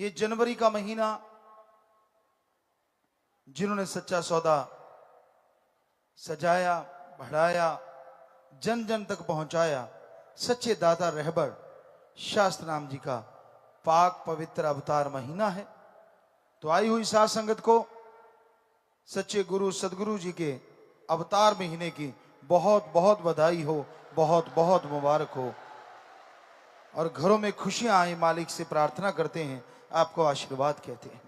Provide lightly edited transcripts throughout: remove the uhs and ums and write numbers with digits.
ये जनवरी का महीना जिन्होंने सच्चा सौदा सजाया, बढ़ाया, जन जन तक पहुंचाया, सच्चे दाता रहबर शास्त्र नाम जी का पाक पवित्र अवतार महीना है। तो आई हुई साध संगत को सच्चे गुरु सदगुरु जी के अवतार महीने की बहुत बहुत बधाई हो, बहुत बहुत मुबारक हो। और घरों में खुशियां आए, मालिक से प्रार्थना करते हैं, आपको आशीर्वाद कहते हैं।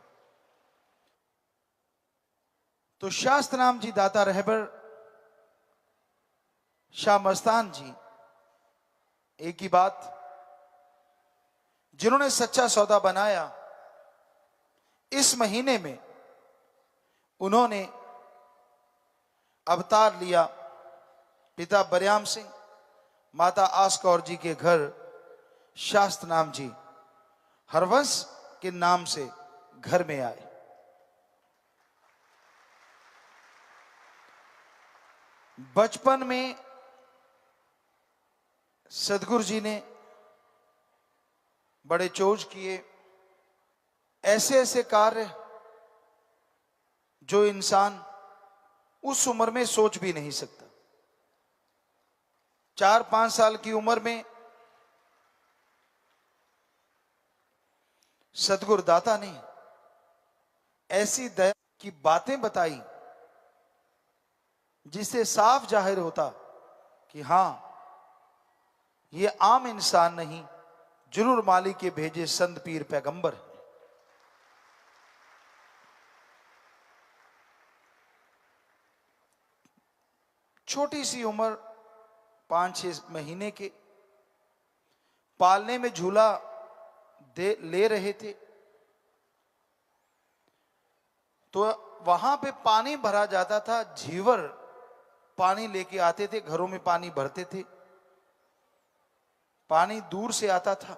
तो शास्त्र नाम जी दाता रहबर शाह मस्तान जी, एक ही बात, जिन्होंने सच्चा सौदा बनाया, इस महीने में उन्होंने अवतार लिया पिता बरियाम सिंह, माता आस कौर जी के घर शास्त्र नाम जी हरवंश के नाम से घर में आए। बचपन में सदगुरु जी ने बड़े चोज किए, ऐसे ऐसे कार्य जो इंसान उस उम्र में सोच भी नहीं सकता। 4-5 साल की उम्र में सदगुरु दाता ने ऐसी दया की बातें बताई जिससे साफ जाहिर होता कि हां, ये आम इंसान नहीं, जरूर मालिक के भेजे संत पीर पैगंबर है। छोटी सी उम्र 5-6 महीने के, पालने में झूला ले रहे थे, तो वहां पे पानी भरा जाता था। झीवर पानी लेके आते थे, घरों में पानी भरते थे, पानी दूर से आता था।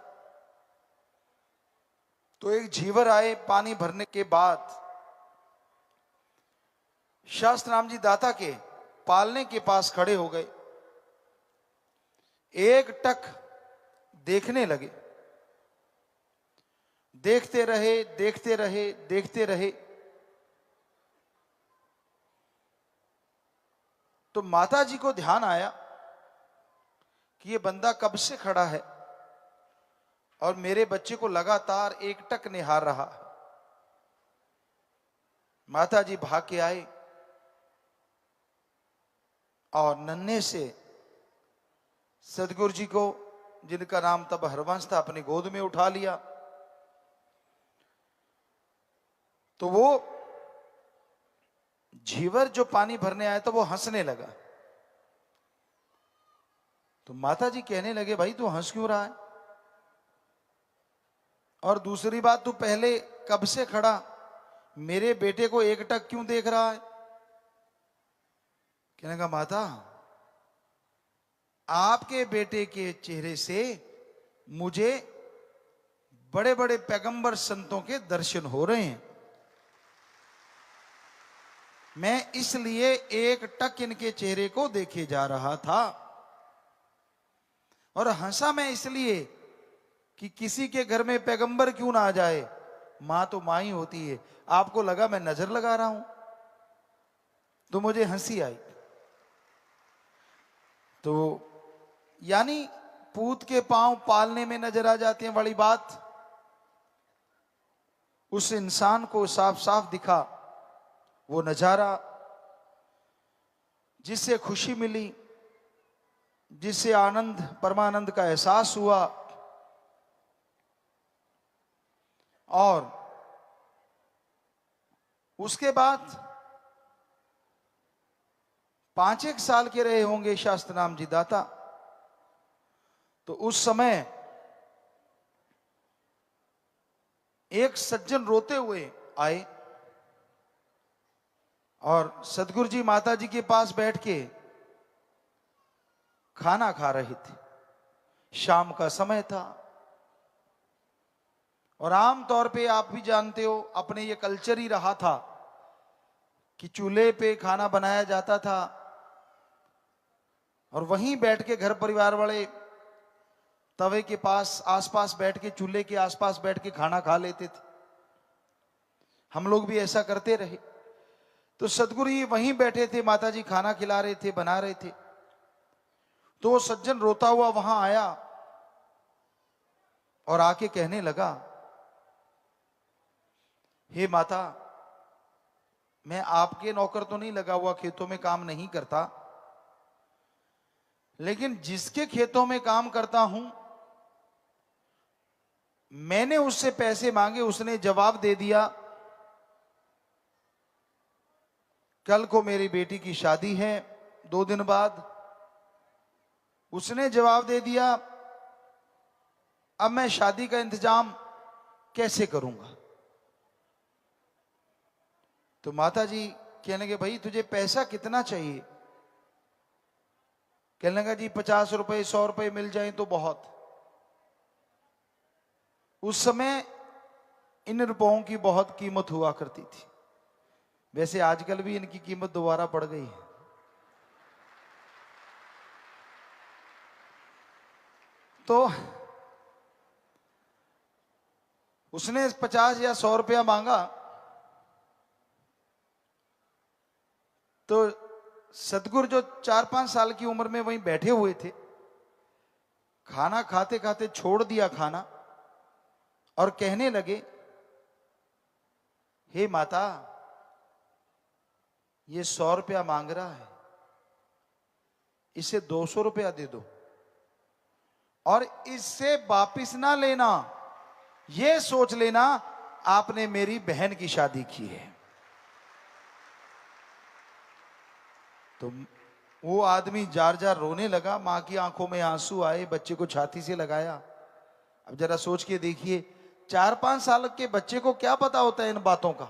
तो एक झीवर आए, पानी भरने के बाद शास्त्र नाम जी दाता के पालने के पास खड़े हो गए, एक टक देखने लगे। देखते रहे, देखते रहे, देखते रहे, तो माता जी को ध्यान आया कि ये बंदा कब से खड़ा है और मेरे बच्चे को लगातार एकटक निहार रहा है। माता जी भाग के आए और नन्हे से सदगुरु जी को, जिनका नाम तब हरवंश था, अपनी गोद में उठा लिया। तो वो झीवर जो पानी भरने आया था वो हंसने लगा। तो माता जी कहने लगे, भाई तू हंस क्यों रहा है? और दूसरी बात, तू पहले कब से खड़ा मेरे बेटे को एकटक क्यों देख रहा है? कहने का, माता आपके बेटे के चेहरे से मुझे बड़े बड़े पैगंबर संतों के दर्शन हो रहे हैं, मैं इसलिए एक टक इनके चेहरे को देखे जा रहा था। और हंसा मैं इसलिए कि किसी के घर में पैगंबर क्यों ना आ जाए, मां तो मां ही होती है। आपको लगा मैं नजर लगा रहा हूं, तो मुझे हंसी आई। तो यानी पूत के पांव पालने में नजर आ जाते हैं, बड़ी बात। उस इंसान को साफ साफ दिखा वो नजारा, जिससे खुशी मिली, जिससे आनंद, परमानंद का एहसास हुआ। और उसके बाद 5-1 साल के रहे होंगे शास्त्र नाम जी दाता। तो उस समय एक सज्जन रोते हुए आए और सदगुरु जी माता जी के पास बैठ के खाना खा रहे थे। शाम का समय था और आम तौर पे आप भी जानते हो, अपने ये कल्चर ही रहा था कि चूल्हे पे खाना बनाया जाता था और वहीं बैठ के घर परिवार वाले तवे के पास आसपास बैठ के, चूल्हे के आसपास बैठ के खाना खा लेते थे। हम लोग भी ऐसा करते रहे। तो सदगुरु जी वहीं बैठे थे, माता जी खाना खिला रहे थे, बना रहे थे। तो वो सज्जन रोता हुआ वहां आया और आके कहने लगा, हे माता, मैं आपके नौकर तो नहीं लगा हुआ, खेतों में काम नहीं करता, लेकिन जिसके खेतों में काम करता हूं, मैंने उससे पैसे मांगे, उसने जवाब दे दिया कल को मेरी बेटी की शादी है 2 दिन बाद। उसने जवाब दे दिया अब मैं शादी का इंतजाम कैसे करूंगा। तो माता जी कहने लगे, भाई तुझे पैसा कितना चाहिए? कहने लगा, जी 50 रुपए 100 रुपए मिल जाए तो बहुत। उस समय इन रुपयों की बहुत कीमत हुआ करती थी। वैसे आजकल भी इनकी कीमत दोबारा बढ़ गई है। तो उसने 50 या 100 रुपया मांगा। तो सतगुरु जो 4-5 साल की उम्र में वहीं बैठे हुए थे, खाना खाते खाते छोड़ दिया खाना और कहने लगे, हे माता, ये 100 रुपया मांग रहा है, इसे 200 रुपया दे दो और इससे वापिस ना लेना। ये सोच लेना आपने मेरी बहन की शादी की है। तो वो आदमी जार जार रोने लगा। मां की आंखों में आंसू आए, बच्चे को छाती से लगाया। अब जरा सोच के देखिए, 4-5 साल के बच्चे को क्या पता होता है इन बातों का,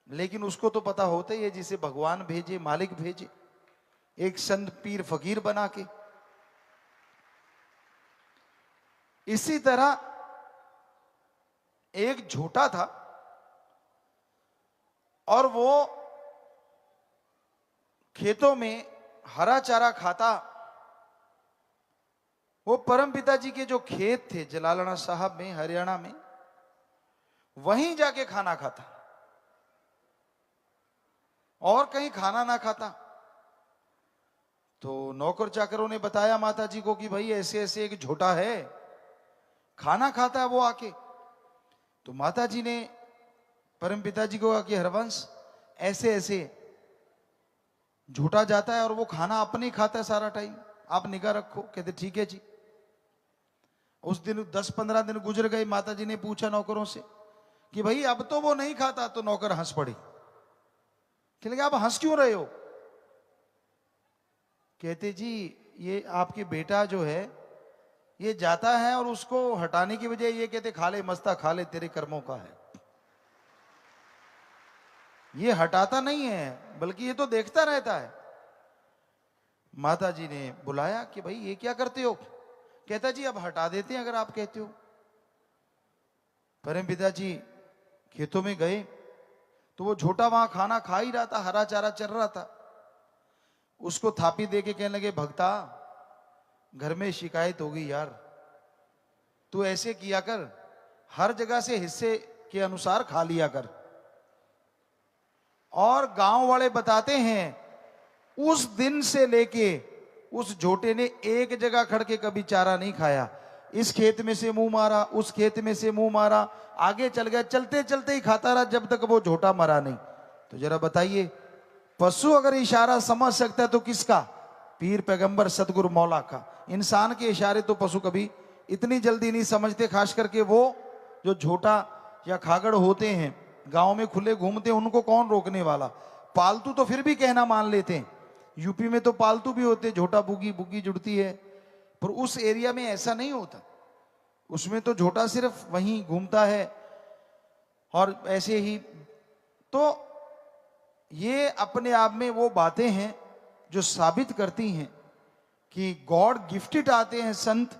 लेकिन उसको तो पता होता ही है जिसे भगवान भेजे, मालिक भेजे, एक संत पीर फकीर बना के। इसी तरह एक झोटा था और वो खेतों में हरा चारा खाता। वो परम पिता जी के जो खेत थे जलालना साहब में, हरियाणा में, वहीं जाके खाना खाता और कहीं खाना ना खाता। तो नौकर चाकरों ने बताया माता जी को कि भाई ऐसे ऐसे एक झोटा है, खाना खाता है वो आके। तो माता जी ने परम पिता जी को कहा कि हरवंश, ऐसे ऐसे झूठा जाता है और वो खाना अपने ही खाता है सारा टाइम, आप निगाह रखो। कहते ठीक है जी। उस दिन 10-15 दिन गुजर गए। माता जी ने पूछा नौकरों से कि भाई अब तो वो नहीं खाता। तो नौकर हंस पड़े। कहने लगे, आप हंस क्यों रहे हो? कहते जी ये आपके बेटा जो है ये जाता है और उसको हटाने की वजह ये कहते खा ले मस्ता, खा ले, तेरे कर्मों का है। ये हटाता नहीं है बल्कि ये तो देखता रहता है। माता जी ने बुलाया कि भाई ये क्या करते हो? कहता जी अब हटा देते हैं अगर आप कहते हो। परम पिताजी खेतों में गए तो वो झोटा वहां खाना खा ही रहा था, हरा चारा चल रहा था। उसको थापी दे के कहने लगे, भक्ता घर में शिकायत होगी यार, तू ऐसे किया कर, हर जगह से हिस्से के अनुसार खा लिया कर। और गांव वाले बताते हैं उस दिन से लेके उस झोटे ने एक जगह खड़ के कभी चारा नहीं खाया। इस खेत में से मुंह मारा, उस खेत में से मुंह मारा, आगे चल गया, चलते चलते ही खाता रहा जब तक वो झोटा मरा नहीं। तो जरा बताइए, पशु अगर इशारा समझ सकता है तो किसका? पीर पैगंबर सतगुरु मौला का। इंसान के इशारे तो पशु कभी इतनी जल्दी नहीं समझते, खास करके वो जो झोटा या खागड़ होते हैं, गांव में खुले घूमते हैं, उनको कौन रोकने वाला। पालतू तो फिर भी कहना मान लेते हैं, यूपी में तो पालतू भी होते, झोटा बुगी बुगी जुड़ती है, पर उस एरिया में ऐसा नहीं होता। उसमें तो झोटा सिर्फ वहीं घूमता है और ऐसे ही। तो ये अपने आप में वो बातें हैं जो साबित करती हैं कि गॉड गिफ्टेड आते हैं संत,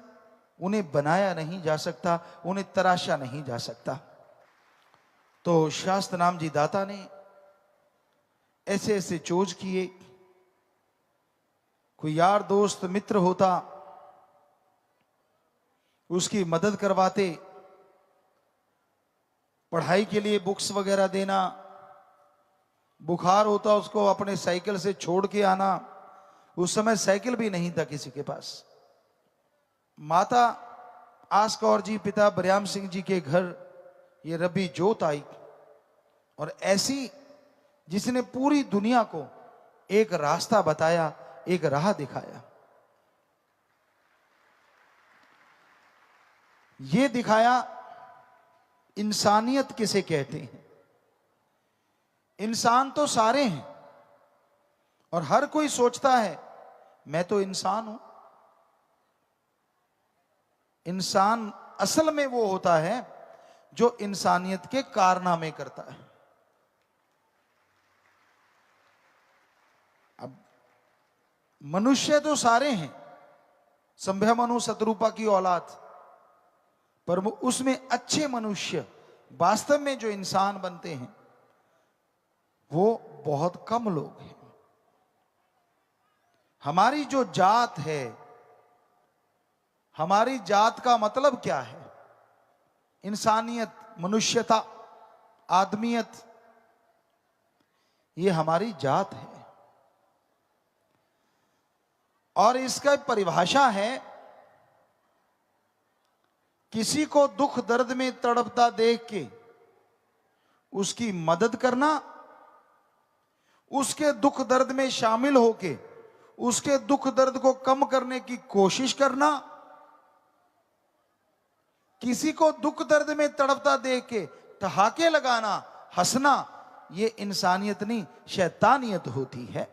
उन्हें बनाया नहीं जा सकता, उन्हें तराशा नहीं जा सकता। तो शास्त्र नाम जी दाता ने ऐसे ऐसे चोज किए। कोई यार दोस्त मित्र होता उसकी मदद करवाते, पढ़ाई के लिए बुक्स वगैरह देना, बुखार होता उसको अपने साइकिल से छोड़ के आना। उस समय साइकिल भी नहीं था किसी के पास। माता आस कौर जी, पिता बरियाम सिंह जी के घर ये रबी जोत आई, और ऐसी जिसने पूरी दुनिया को एक रास्ता बताया, एक राह दिखाया। ये दिखाया इंसानियत किसे कहते हैं। इंसान तो सारे हैं, और हर कोई सोचता है मैं तो इंसान हूं। इंसान असल में वो होता है जो इंसानियत के कारनामे करता है। अब मनुष्य तो सारे हैं, संभ्य मनु शत्रुपा की औलाद, पर वो उसमें अच्छे मनुष्य वास्तव में जो इंसान बनते हैं वो बहुत कम लोग हैं। हमारी जो जात है, हमारी जात का मतलब क्या है? इंसानियत, मनुष्यता, आदमियत, ये हमारी जात है। और इसका परिभाषा है किसी को दुख दर्द में तड़पता देख के उसकी मदद करना, उसके दुख दर्द में शामिल होके उसके दुख दर्द को कम करने की कोशिश करना, किसी को दुख दर्द में तड़पता देख के ठहाके लगाना, हंसना, ये इंसानियत नहीं, शैतानियत होती है।